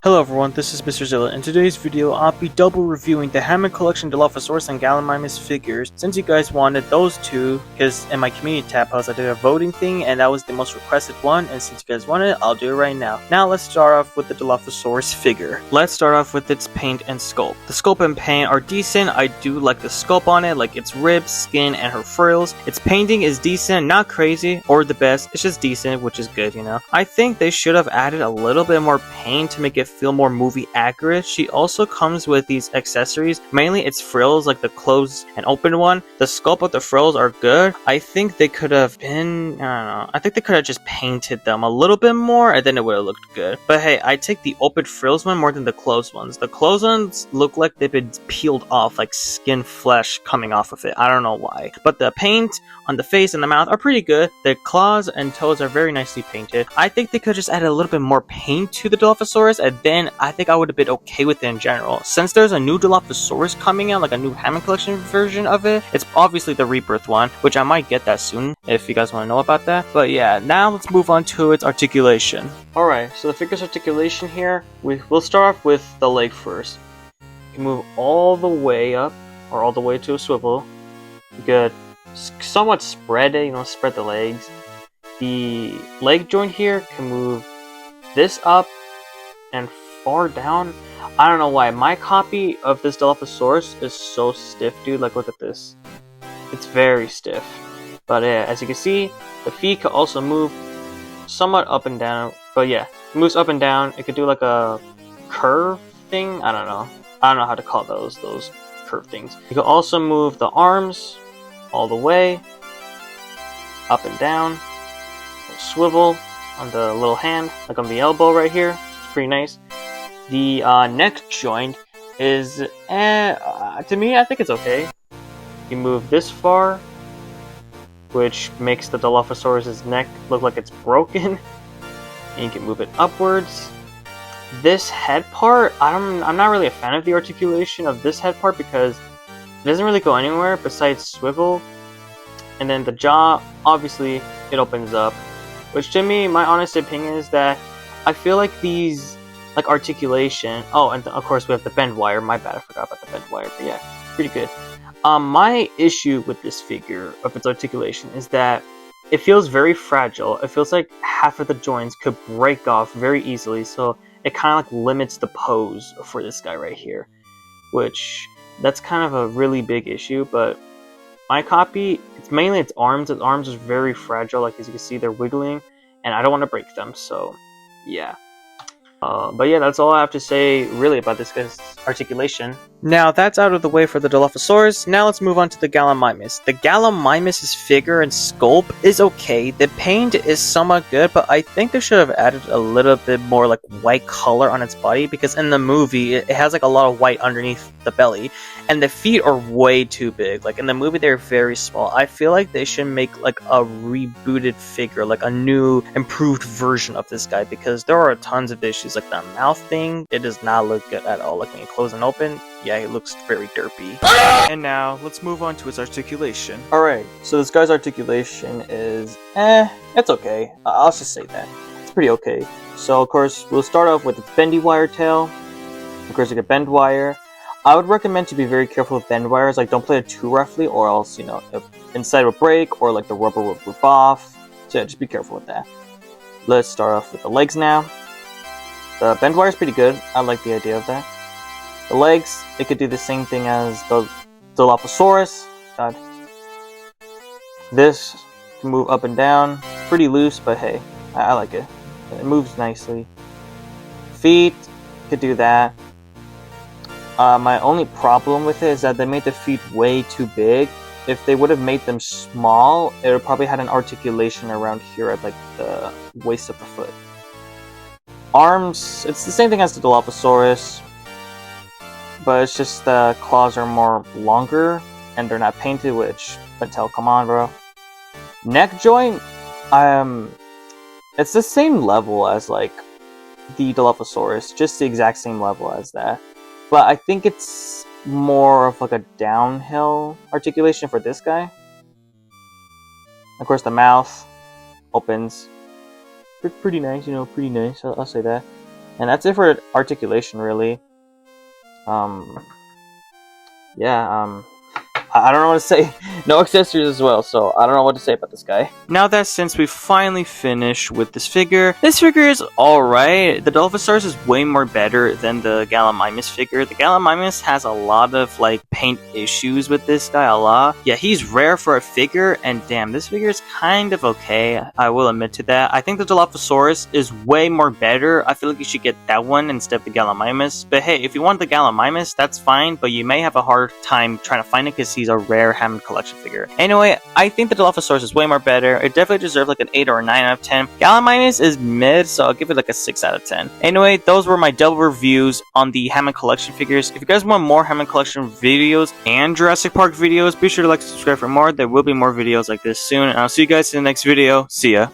Hello everyone, this is Mr. Zilla. In today's video, I'll be double reviewing the Hammond Collection Dilophosaurus and Gallimimus figures. Since you guys wanted those two, because in my community tab post I did a voting thing and that was the most requested one, and since you guys wanted it, I'll do it right now. Now let's start off with the Dilophosaurus figure. Let's start off with its paint and sculpt. The sculpt and paint are decent. I do like the sculpt on it, like its ribs, skin, and her frills. Its painting is decent, not crazy or the best, it's just decent, which is good, you know. I think they should have added a little bit more paint to make it feel more movie accurate. She also comes with these accessories, mainly its frills, like the closed and open one. The sculpt of the frills are good. I think they could have been, I don't know, I think they could have just painted them a little bit more and then it would have looked good. But hey, I take the open frills one more than the closed ones. The closed ones look like they've been peeled off, like skin flesh coming off of it. I don't know why. But the paint on the face and the mouth are pretty good. Their claws and toes are very nicely painted. I think they could just add a little bit more paint to the Dilophosaurus, and then I think I would have been okay with it in general. Since there's a new Dilophosaurus coming out, like a new Hammond Collection version of it, it's obviously the Rebirth one, which I might get that soon if you guys want to know about that. But yeah, now let's move on to its articulation. Alright, so the figure's articulation here, we'll start off with the leg first. You can move all the way up, or all the way to a swivel. You could somewhat spread it, spread the legs. The leg joint here can move this up and far down. I don't know why. My copy of this Dilophosaurus is so stiff, dude. Like, look at this. It's very stiff. But yeah, as you can see, the feet can also move somewhat up and down. But yeah, it moves up and down. It could do like a curve thing. I don't know. I don't know how to call those curve things. You can also move the arms all the way up and down. Swivel on the little hand, like on the elbow right here. It's pretty nice. The neck joint is, to me, I think it's okay. You move this far, which makes the Dilophosaurus' neck look like it's broken. And you can move it upwards. This head part, I'm not really a fan of the articulation of this head part because it doesn't really go anywhere besides swivel. And then the jaw, obviously, it opens up. Which to me, my honest opinion is that I feel like these, like articulation. Oh, and of course we have the bend wire. My bad, I forgot about the bend wire. But yeah, pretty good. My issue with this figure of its articulation is that it feels very fragile. It feels like half of the joints could break off very easily. So it kind of like limits the pose for this guy right here. Which, that's kind of a really big issue, but my copy, it's mainly its arms. Its arms are very fragile, like as you can see, they're wiggling, and I don't want to break them, so yeah. But yeah, that's all I have to say really about this guy's articulation. Now that's out of the way for the Dilophosaurus, now let's move on to the Gallimimus. The Gallimimus' figure and sculpt is okay, the paint is somewhat good, but I think they should have added a little bit more like white color on its body, because in the movie it has like a lot of white underneath the belly, and the feet are way too big. Like in the movie they're very small. I feel like they should make like a rebooted figure, like a new improved version of this guy, because there are tons of issues, like the mouth thing, it does not look good at all. Like when you close and open, yeah, it looks very derpy. And now, let's move on to its articulation. Alright, so this guy's articulation is, it's okay. I'll just say that. It's pretty okay. So, of course, we'll start off with its bendy wire tail. Of course, you get bend wire. I would recommend to be very careful with bend wires. Like, don't play it too roughly, or else, if inside will break, or like the rubber will rip off. So yeah, just be careful with that. Let's start off with the legs now. The bend wire is pretty good. I like the idea of that. The legs, it could do the same thing as the Dilophosaurus. God. This can move up and down. Pretty loose, but hey, I like it. It moves nicely. Feet, could do that. My only problem with it is that they made the feet way too big. If they would have made them small, it would probably had an articulation around here at like the waist of the foot. Arms, it's the same thing as the Dilophosaurus, but it's just the claws are more longer and they're not painted, which, Mattel, come on, bro. Neck joint, it's the same level as like the Dilophosaurus, just the exact same level as that. But I think it's more of like a downhill articulation for this guy. Of course, the mouth opens. Pretty nice, pretty nice. I'll say that. And that's it for articulation, really. Yeah, I don't know what to say. No accessories as well, so I don't know what to say about this guy. Now that since we finally finished with this figure is alright. The Dilophosaurus is way more better than the Gallimimus figure. The Gallimimus has a lot of like paint issues with this guy, a lot. Yeah, he's rare for a figure, and damn, this figure is kind of okay. I will admit to that. I think the Dilophosaurus is way more better. I feel like you should get that one instead of the Gallimimus. But hey, if you want the Gallimimus, that's fine, but you may have a hard time trying to find it because he's a rare Hammond collection figure. Anyway, I think the Dilophosaurus is way more better. It definitely deserves like an 8 or a 9 out of 10. Gallimimus is mid, so I'll give it like a 6 out of 10. Anyway, those were my double reviews on the Hammond collection figures. If you guys want more Hammond collection videos and Jurassic Park videos, be sure to like and subscribe for more. There will be more videos like this soon, and I'll see you guys in the next video. See ya.